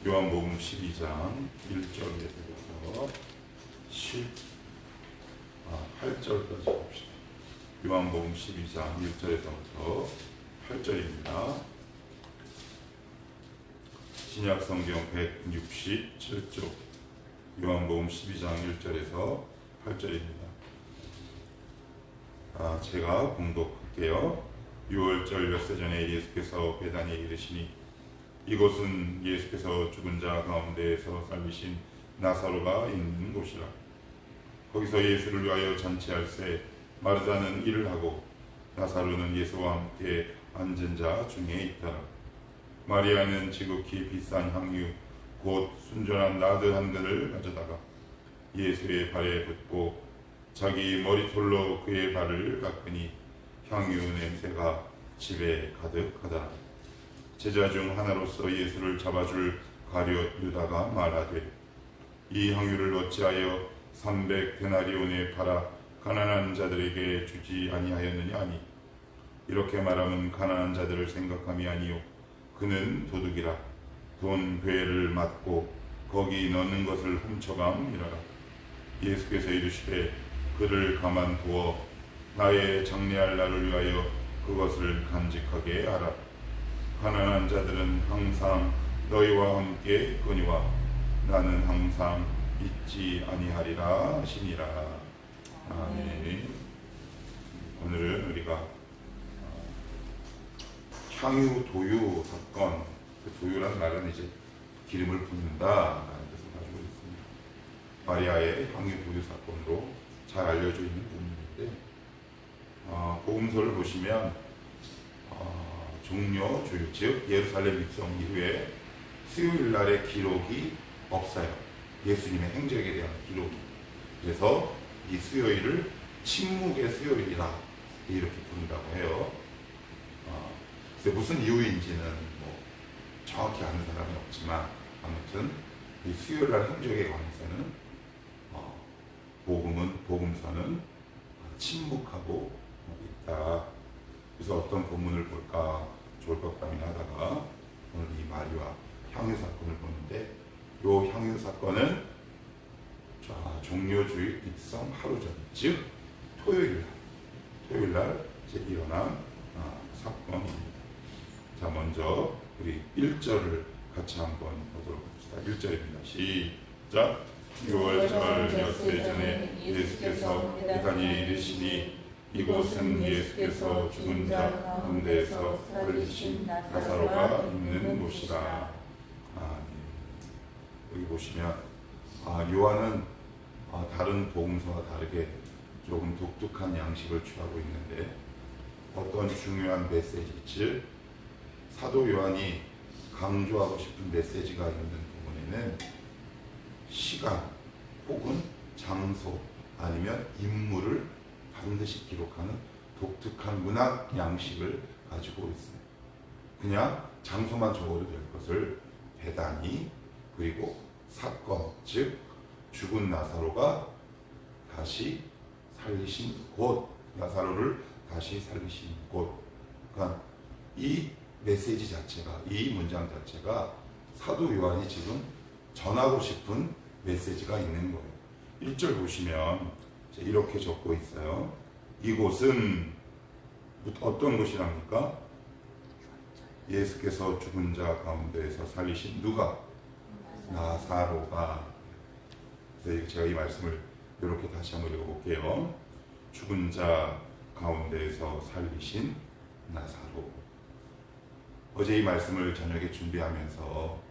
요한복음 12장 1절에서 8절까지 봅시다. 요한복음 12장 1절에서부터 8절입니다. 신약성경 167쪽 요한복음 12장 1절에서 8절입니다. 제가 봉독할게요. 6월절 엿새 전에 예수께서 베다니에 이르시니 이곳은 예수께서 죽은 자 가운데에서 살리신 나사로가 있는 곳이라. 거기서 예수를 위하여 잔치할새 마르다는 일을 하고 나사로는 예수와 함께 앉은 자 중에 있더라. 마리아는 지극히 비싼 향유 곧 순전한 나드 한 근을 가져다가 예수의 발에 붓고 자기 머리털로 그의 발을 깎으니 향유 냄새가 집에 가득하더라. 제자 중 하나로서 예수를 잡아줄 가룟 유다가 말하되 이 향유를 어찌하여 300데나리온에 팔아 가난한 자들에게 주지 아니하였느냐 하니 이렇게 말하면 가난한 자들을 생각함이 아니요 그는 도둑이라 돈 괴를 맞고 거기 넣는 것을 훔쳐감이라라. 예수께서 이르시되 그를 가만두어 나의 장래할 날을 위하여 그것을 간직하게 하라. 가난한 자들은 항상 너희와 함께 있거니와 나는 항상 있지 아니하리라 하시니라. 아멘. 오늘은 우리가 향유 도유 사건, 도유라는 말은 이제 기름을 붓는다라는 뜻을 가지고 있습니다. 마리아의 향유 도유 사건으로 잘 알려져 있는 부분인데, 복음서를 보시면 종려 주일, 즉 예루살렘 입성 이후에 수요일 날의 기록이 없어요. 예수님의 행적에 대한 기록이. 그래서 이 수요일을 침묵의 수요일이라 이렇게 부른다고 해요. 그래서 무슨 이유인지는 정확히 아는 사람이 없지만 아무튼 이 수요일 날 행적에 관해서는 복음서는 침묵하고 있다. 그래서 어떤 본문을 볼까 좋을 것 고민하다가 오늘 이 마리아 향유 사건을 보는데, 이 향유 사건은 종려주일 입성 하루 전, 즉 토요일 날 이제 일어난 사건입니다. 자, 먼저 우리 1절을 같이 한번 보도록 합시다. 1절입니다. 시작. 6월절 엿새 전에 예수께서 베다니에 이르시니 이곳은 예수께서 죽은 자 가운데에서 살리신 나사로가 있는 곳이라. 여기 보시면 요한은 다른 복음서와 다르게 조금 독특한 양식을 취하고 있는데, 어떤 중요한 메시지, 즉 사도 요한이 강조하고 싶은 메시지가 있는 부분에는 시간 혹은 장소 아니면 인물을 반드시 기록하는 독특한 문학 양식을 가지고 있습니다. 그냥 장소만 적어도 될 것을 베다니, 그리고 사건, 즉 죽은 나사로가 다시 살리신 곳, 나사로를 다시 살리신 곳. 그러니까 이 메시지 자체가, 이 문장 자체가 사도 요한이 지금 전하고 싶은 메시지가 있는 거예요. 1절 보시면 이렇게 적고 있어요. 이곳은 어떤 곳이랍니까? 예수께서 죽은 자 가운데에서 살리신 누가? 나사로가. 그래서 제가 이 말씀을 이렇게 다시 한번 읽어볼게요. 죽은 자 가운데에서 살리신 나사로. 어제 이 말씀을 저녁에 준비하면서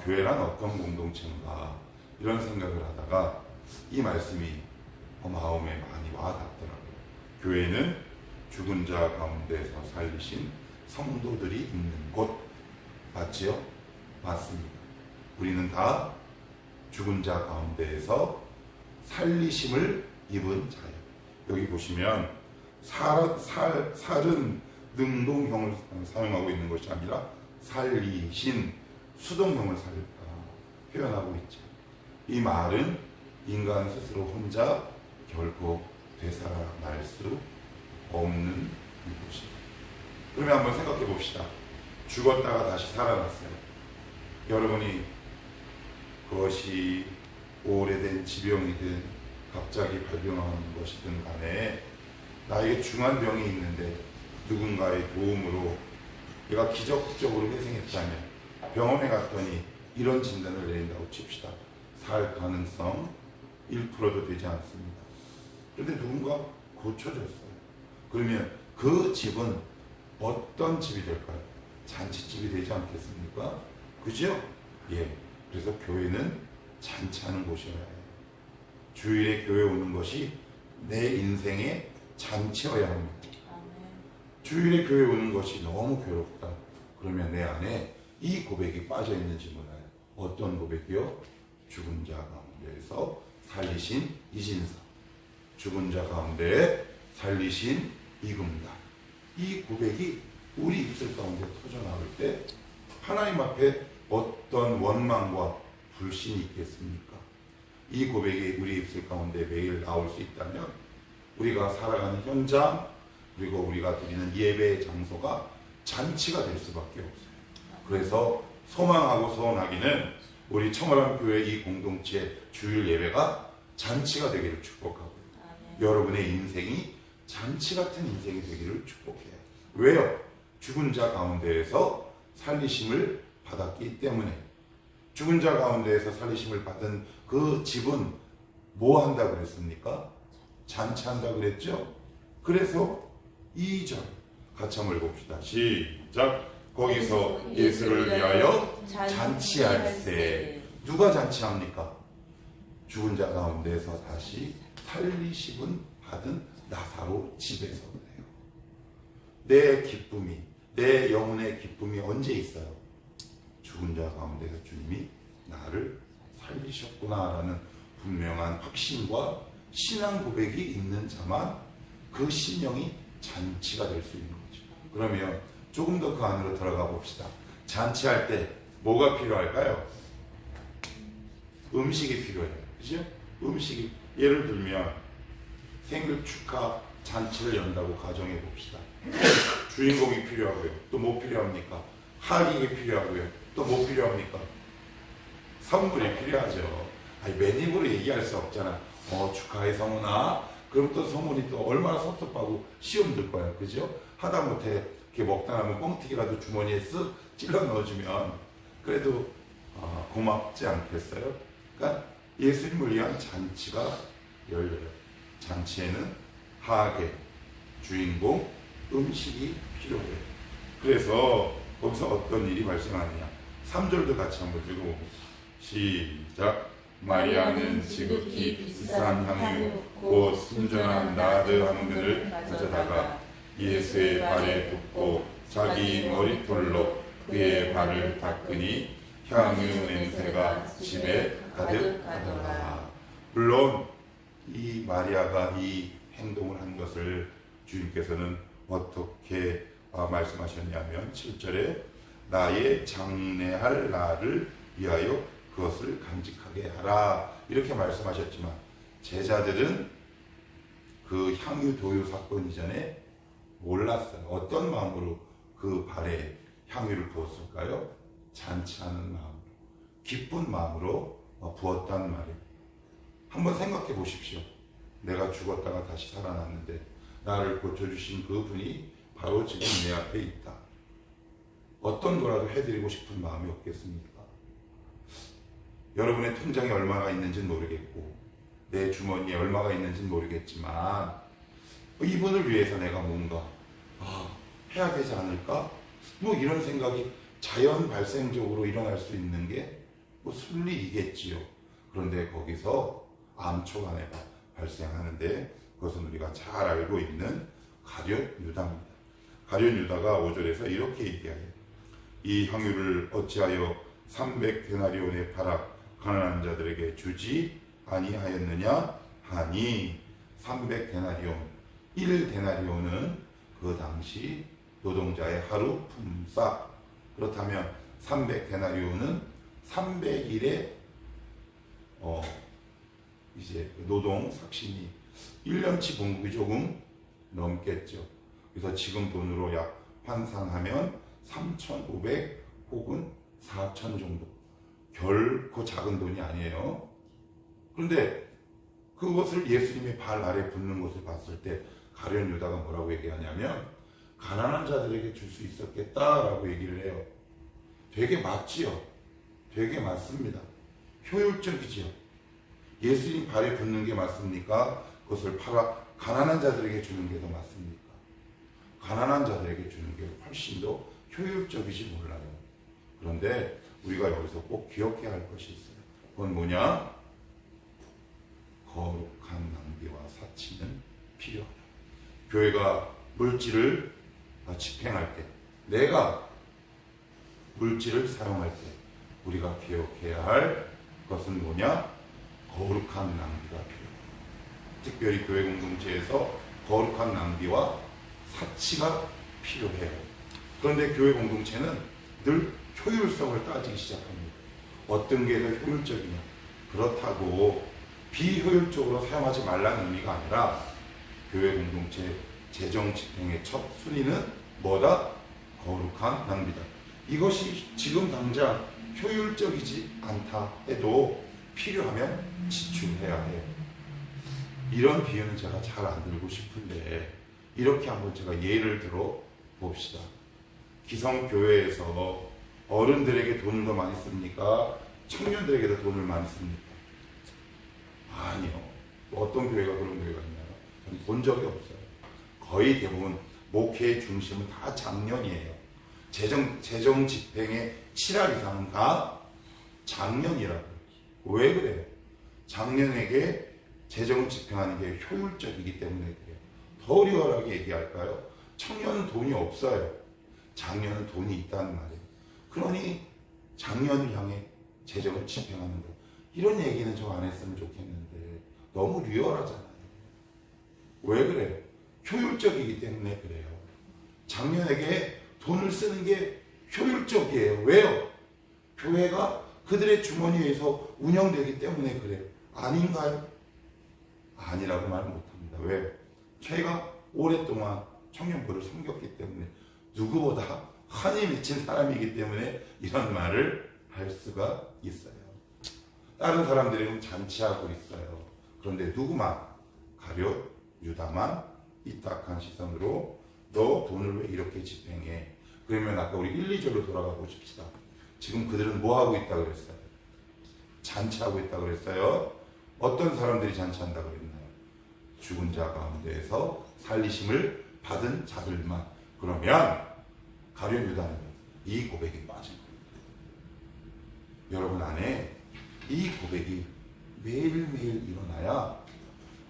교회란 어떤 공동체인가 이런 생각을 하다가 이 말씀이 마음에 많이 와닿더라고요. 교회는 죽은 자 가운데서 살리신 성도들이 있는 곳 맞지요? 맞습니다. 우리는 다 죽은 자 가운데에서 살리심을 입은 자예요. 여기 보시면 살은 능동형을 사용하고 있는 것이 아니라 살리신 수동형을 표현하고 있죠. 이 말은 인간 스스로 혼자 결코 되살아날 수 없는 것입니다. 그러면 한번 생각해 봅시다. 죽었다가 다시 살아났어요. 여러분이 그것이 오래된 지병이든 갑자기 발병한 것이든 간에 나에게 중한 병이 있는데 누군가의 도움으로 내가 기적적으로 회생했다면 병원에 갔더니 이런 진단을 내린다고 칩시다. 살 가능성 1%도 되지 않습니다. 그런데 누군가 고쳐줬어요. 그러면 그 집은 어떤 집이 될까요? 잔치집이 되지 않겠습니까? 그죠? 예. 그래서 교회는 잔치하는 곳이어야 해요. 주일에 교회 오는 것이 내 인생의 잔치여야 합니다. 주일에 교회 오는 것이 너무 괴롭다. 그러면 내 안에 이 고백이 빠져 있는지 몰라요. 어떤 고백이요? 죽은 자 가운데에서 살리신 이진사. 죽은 자 가운데 살리신 이금다. 이 고백이 우리 입술 가운데 터져나올 때 하나님 앞에 어떤 원망과 불신이 있겠습니까? 이 고백이 우리 입술 가운데 매일 나올 수 있다면 우리가 살아가는 현장 그리고 우리가 드리는 예배의 장소가 잔치가 될 수밖에 없어요. 그래서 소망하고 소원하기는 우리 청월함 교회 이 공동체 주일 예배가 잔치가 되기를 축복하고 여러분의 인생이 잔치 같은 인생이 되기를 축복해요. 왜요? 죽은 자 가운데에서 살리심을 받았기 때문에. 죽은 자 가운데에서 살리심을 받은 그 집은 뭐 한다 그랬습니까? 잔치한다 그랬죠? 그래서 2절 같이 한번 읽어봅시다. 시작. 거기서 예수를 위하여 잔치할세. 누가 잔치합니까? 죽은 자 가운데서 다시 살리심을 받은 나사로 집에서 그래요. 내 기쁨이, 내 영혼의 기쁨이 언제 있어요? 죽은 자 가운데서 주님이 나를 살리셨구나라는 분명한 확신과 신앙 고백이 있는 자만 그 신령이 잔치가 될 수 있는 거죠. 그러면 조금 더 그 안으로 들어가 봅시다. 잔치할 때 뭐가 필요할까요? 음식이 필요해요. 그죠? 음식이. 예를 들면 생일 축하 잔치를 연다고 가정해 봅시다. 주인공이 필요하고요. 또 뭐 필요합니까? 하객이 필요하고요. 또 뭐 필요합니까? 선물이 필요하죠. 아니, 맨 입으로 얘기할 수 없잖아. 축하해 성훈아. 그럼 또 성훈이 또 얼마나 섭섭하고 시험 들 거야. 그죠? 하다못해 이렇게 먹다 남은 뻥튀기라도 주머니에 쓱 찔러 넣어주면 그래도 고맙지 않겠어요? 그러니까 예수님을 위한 잔치가 열려요. 잔치에는 하객, 주인공, 음식이 필요해요. 그래서 거기서 어떤 일이 발생하느냐. 3절도 같이 한번 읽어보고 시작. 마리아는 지극히 비싼 향유 곧 순전한 나드 향들을 가져다가 예수의 발에 붓고 자기 머리털로 그의 발을 닦으니 향유 냄새가 집에 가득하더라. 물론 이 마리아가 이 행동을 한 것을 주님께서는 어떻게 말씀하셨냐면 7절에 나의 장례할 날을 위하여 그것을 간직하게 하라 이렇게 말씀하셨지만 제자들은 그 향유 도유 사건 이전에 몰랐어요. 어떤 마음으로 그 발에 향유를 부었을까요? 잔치하는 마음으로, 기쁜 마음으로 부었단 말이에요. 한번 생각해 보십시오. 내가 죽었다가 다시 살아났는데 나를 고쳐주신 그 분이 바로 지금 내 앞에 있다. 어떤 거라도 해드리고 싶은 마음이 없겠습니까? 여러분의 통장에 얼마가 있는지는 모르겠고 내 주머니에 얼마가 있는지는 모르겠지만 이분을 위해서 내가 뭔가 해야 되지 않을까? 뭐 이런 생각이 자연 발생적으로 일어날 수 있는 게 뭐 순리이겠지요. 그런데 거기서 암초간에가 발생하는데 그것은 우리가 잘 알고 있는 가룟 유다입니다. 가룟 유다가 5절에서 이렇게 얘기해요. 이 향유를 어찌하여 300데나리온에 팔아 가난한 자들에게 주지 아니하였느냐 하니 300데나리온 1데나리온은 그 당시 노동자의 하루 품삯. 그렇다면 300데나리온은 300일의 이제 노동 삭신이 1년치 봉급이 조금 넘겠죠. 그래서 지금 돈으로 약 환산하면 3,500 혹은 4,000 정도. 결코 작은 돈이 아니에요. 그런데 그것을 예수님의 발 아래 붙는 것을 봤을 때 가룟 유다가 뭐라고 얘기하냐면 가난한 자들에게 줄 수 있었겠다라고 얘기를 해요. 되게 맞지요. 되게 맞습니다. 효율적이지요. 예수님 발에 붙는 게 맞습니까? 그것을 팔아 가난한 자들에게 주는 게 더 맞습니까? 가난한 자들에게 주는 게 훨씬 더 효율적이지 몰라요. 그런데 우리가 여기서 꼭 기억해야 할 것이 있어요. 그건 뭐냐? 거룩한 낭비와 사치는 필요하다. 교회가 물질을 집행할 때, 내가 물질을 사용할 때 우리가 기억해야 할 것은 뭐냐? 거룩한 낭비가 필요합니다. 특별히 교회 공동체에서 거룩한 낭비와 사치가 필요해요. 그런데 교회 공동체는 늘 효율성을 따지기 시작합니다. 어떤 게 더 효율적이냐? 그렇다고 비효율적으로 사용하지 말라는 의미가 아니라 교회 공동체 재정 집행의 첫 순위는 뭐다? 거룩한 낭비다. 이것이 지금 당장 효율적이지 않다 해도 필요하면 지출해야 해요. 이런 비유는 제가 잘 안 들고 싶은데 이렇게 한번 제가 예를 들어 봅시다. 기성교회에서 어른들에게 돈을 더 많이 씁니까? 청년들에게 더 돈을 많이 씁니까? 아니요. 어떤 교회가 그런 교회가 있나요? 저는 본 적이 없어요. 거의 대부분 목회의 중심은 다 장년이에요. 재정 집행의 7할 이상은 다 장년이라고요. 왜 그래요? 장년에게 재정을 집행하는 게 효율적이기 때문에 그래요. 더 리얼하게 얘기할까요? 청년은 돈이 없어요. 장년은 돈이 있다는 말이에요. 그러니 장년을 향해 재정을 집행하는 것. 이런 얘기는 좀 안 했으면 좋겠는데 너무 리얼하잖아요. 왜 그래요? 효율적이기 때문에 그래요. 장년에게 돈을 쓰는 게 효율적이에요. 왜요? 교회가 그들의 주머니에서 운영되기 때문에 그래요. 아닌가요? 아니라고 말 못합니다. 왜? 제가 오랫동안 청년부를 섬겼기 때문에 누구보다 한이 맺힌 사람이기 때문에 이런 말을 할 수가 있어요. 다른 사람들은 잔치하고 있어요. 그런데 누구만? 가룟 유다만 삐딱한 시선으로 너 돈을 왜 이렇게 집행해? 그러면 아까 우리 1, 2절로 돌아가 보십시다. 지금 그들은 뭐 하고 있다 그랬어요? 잔치하고 있다 그랬어요. 어떤 사람들이 잔치한다 그랬나요? 죽은 자 가운데에서 살리심을 받은 자들만. 그러면 가룟 유다는 이 고백이 빠진 겁니다. 여러분 안에 이 고백이 매일매일 일어나야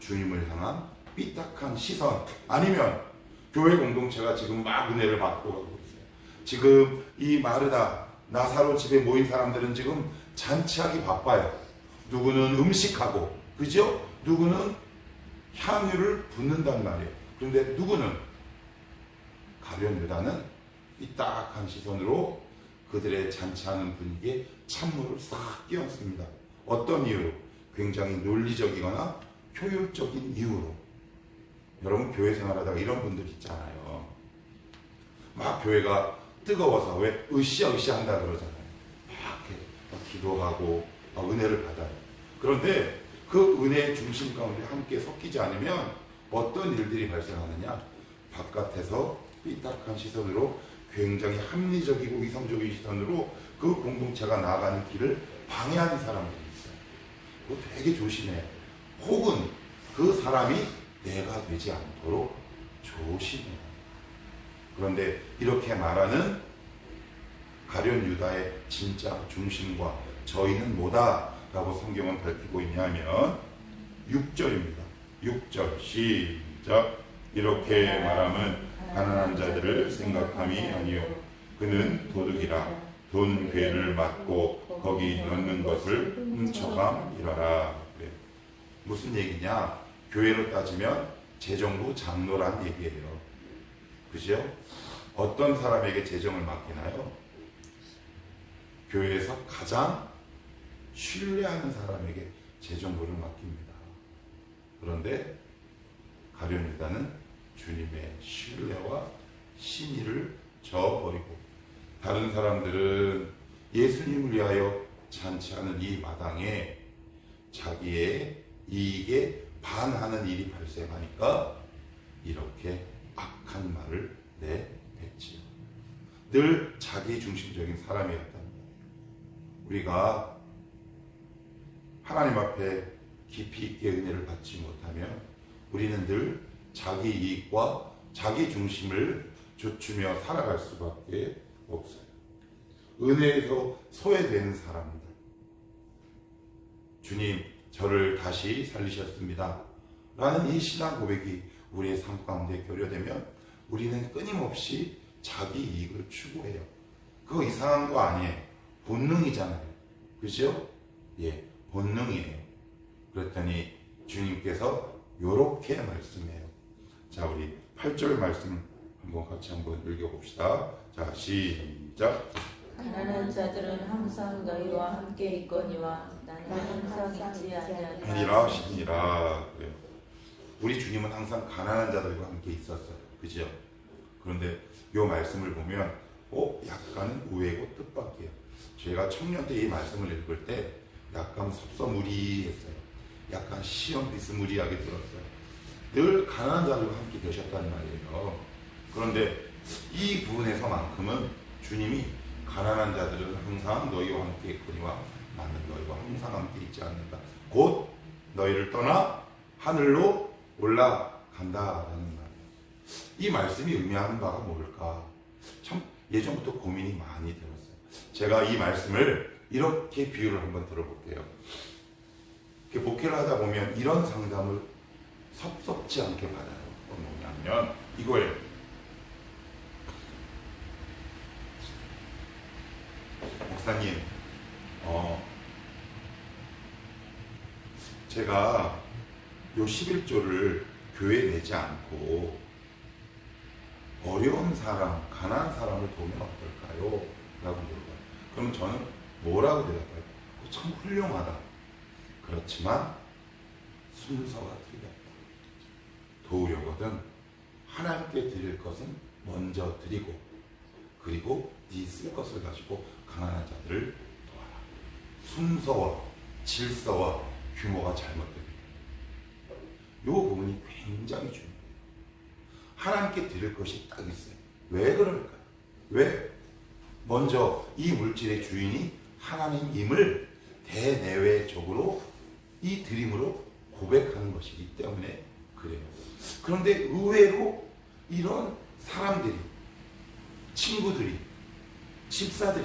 주님을 향한 삐딱한 시선, 아니면 교회 공동체가 지금 막 은혜를 받고 가고 있어요. 지금 이 마르다 나사로 집에 모인 사람들은 지금 잔치하기 바빠요. 누구는 음식하고, 그죠? 누구는 향유를 붓는단 말이에요. 그런데 누구는, 가룟 유다는 삐딱한 시선으로 그들의 잔치하는 분위기에 찬물을 싹 끼얹습니다. 어떤 이유로? 굉장히 논리적이거나 효율적인 이유로. 여러분 교회 생활하다가 이런 분들 있잖아요. 막 교회가 뜨거워서 왜 으쌰으쌰 한다 그러잖아요. 막 이렇게 기도하고 막 은혜를 받아요. 그런데 그 은혜의 중심 가운데 함께 섞이지 않으면 어떤 일들이 발생하느냐? 바깥에서 삐딱한 시선으로 굉장히 합리적이고 이성적인 시선으로 그 공동체가 나아가는 길을 방해하는 사람들이 있어요. 그거 되게 조심해요. 혹은 그 사람이 내가 되지 않도록 조심해요. 그런데 이렇게 말하는 가룟 유다의 진짜 중심과 저희는 뭐다? 라고 성경은 밝히고 있냐면 6절입니다. 6절 시작. 이렇게 말하면 가난한 자들을 생각함이 아니요 그는 도둑이라 돈 괴를 맞고 거기 넣는 것을 훔쳐감이라라. 그래. 무슨 얘기냐? 교회로 따지면 재정부 장로란 얘기예요. 그죠? 어떤 사람에게 재정을 맡기나요? 교회에서 가장 신뢰하는 사람에게 재정부를 맡깁니다. 그런데 가룟 유다는 주님의 신뢰와 신의를 저버리고 다른 사람들은 예수님을 위하여 찬치 않은 이 마당에 자기의 이익에 반하는 일이 발생하니까 이렇게 악한 말을 내뱉지요. 늘 자기 중심적인 사람이었단 말이에요. 우리가 하나님 앞에 깊이 있게 은혜를 받지 못하면 우리는 늘 자기 이익과 자기 중심을 좇으며 살아갈 수밖에 없어요. 은혜에서 소외되는 사람들. 주님, 저를 다시 살리셨습니다. 라는 이 신앙 고백이 우리의 삶 가운데 결여되면 우리는 끊임없이 자기 이익을 추구해요. 그거 이상한 거 아니에요. 본능이잖아요. 그죠? 예, 본능이에요. 그랬더니 주님께서 요렇게 말씀해요. 자, 우리 8절 말씀 같이 한번 읽어봅시다. 자, 시작. 가난한 자들은 항상 너희와 함께 있거니와 나는 항상 있지 아니하니라 하시니라. 그래요. 우리 주님은 항상 가난한 자들과 함께 있었어요. 그죠? 그런데 이 말씀을 보면 약간은 우회고 뜻밖이에요. 제가 청년 때 이 말씀을 읽을 때 약간 섭섭무리했어요. 약간 시험 비스무리하게 들었어요. 늘 가난한 자들과 함께 계셨다는 말이에요. 그런데 이 부분에서만큼은 주님이 가난한 자들은 항상 너희와 함께 있거니와 나는 너희와 항상 함께 있지 않는다. 곧 너희를 떠나 하늘로 올라간다라는 말이에요. 이 말씀이 의미하는 바가 뭘까? 참 예전부터 고민이 많이 들었어요. 제가 이 말씀을 이렇게 비유를 한번 들어볼게요. 이렇게 목회를 하다 보면 이런 상담을 섭섭지 않게 받아요. 뭐냐면 이거예요. 목사님, 제가 요 11조를 교회에 내지 않고 어려운 사람, 가난한 사람을 도우면 어떨까요? 라고 물어봐요. 그럼 저는 뭐라고 대답할까요? 참 훌륭하다. 그렇지만 순서가 틀렸다. 도우려거든 하나님께 드릴 것은 먼저 드리고 그리고 네 쓸 것을 가지고 가난한 자들을 도와라. 순서와 질서와 규모가 잘못됩니다. 이 부분이 굉장히 중요해요. 하나님께 드릴 것이 딱 있어요. 왜 그럴까요? 왜? 먼저 이 물질의 주인이 하나님임을 대내외적으로 이 드림으로 고백하는 것이기 때문에 그래요. 그런데 의외로 이런 사람들이, 친구들이, 집사들이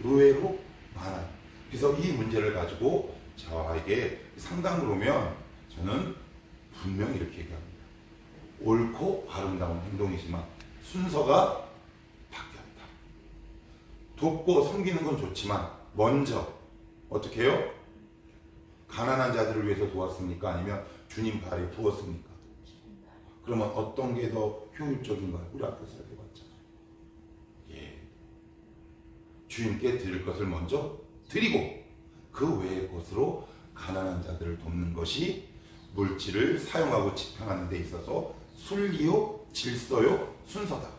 의외로 많아요. 그래서 이 문제를 가지고 저에게 상담을 오면 저는 분명히 이렇게 얘기합니다. 옳고 아름다운 행동이지만 순서가 바뀌었다. 돕고 섬기는 건 좋지만 먼저 어떻게 해요? 가난한 자들을 위해서 도왔습니까? 아니면 주님 발에 부었습니까? 그러면 어떤 게 더 효율적인가요? 우리 앞에서 해봤잖아요. 예. 주님께 드릴 것을 먼저 드리고 그 외의 것으로 가난한 자들을 돕는 것이 물질을 사용하고 집행하는 데 있어서 순리요, 질서요, 순서다.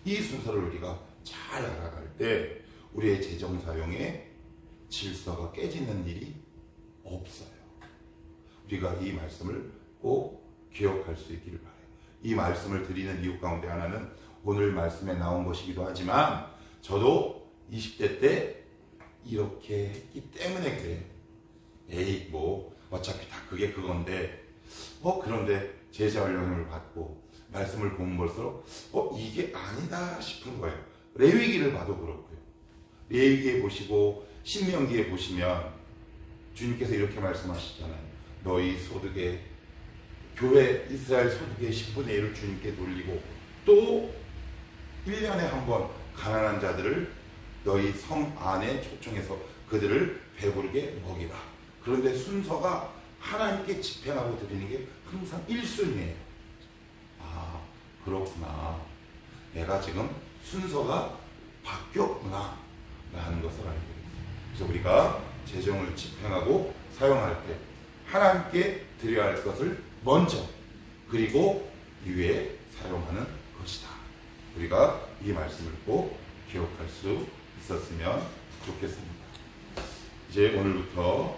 이 순서를 우리가 잘 알아갈 때 우리의 재정 사용에 질서가 깨지는 일이 없어요. 우리가 이 말씀을 꼭 기억할 수 있기를 바라요. 이 말씀을 드리는 이유 가운데 하나는 오늘 말씀에 나온 것이기도 하지만 저도 20대 때 이렇게 했기 때문에 그래요. 에이 뭐 어차피 다 그게 그건데 그런데 제자훈련을 받고 말씀을 보면 볼수록 이게 아니다 싶은 거예요. 레위기를 봐도 그렇고요. 레위기에 보시고 신명기에 보시면 주님께서 이렇게 말씀하시잖아요. 너희 소득에 교회 이스라엘 소득의 10분의 1을 주님께 돌리고 또 1년에 한 번 가난한 자들을 너희 성 안에 초청해서 그들을 배부르게 먹이라. 그런데 순서가 하나님께 집행하고 드리는 게 항상 1순위예요. 아, 그렇구나. 내가 지금 순서가 바뀌었구나 라는 것을 알게 됐어요. 그래서 우리가 재정을 집행하고 사용할 때 하나님께 드려야 할 것을 먼저 그리고 이외에 사용하는 것이다. 우리가 이 말씀을 꼭 기억할 수 있었으면 좋겠습니다. 이제 오늘부터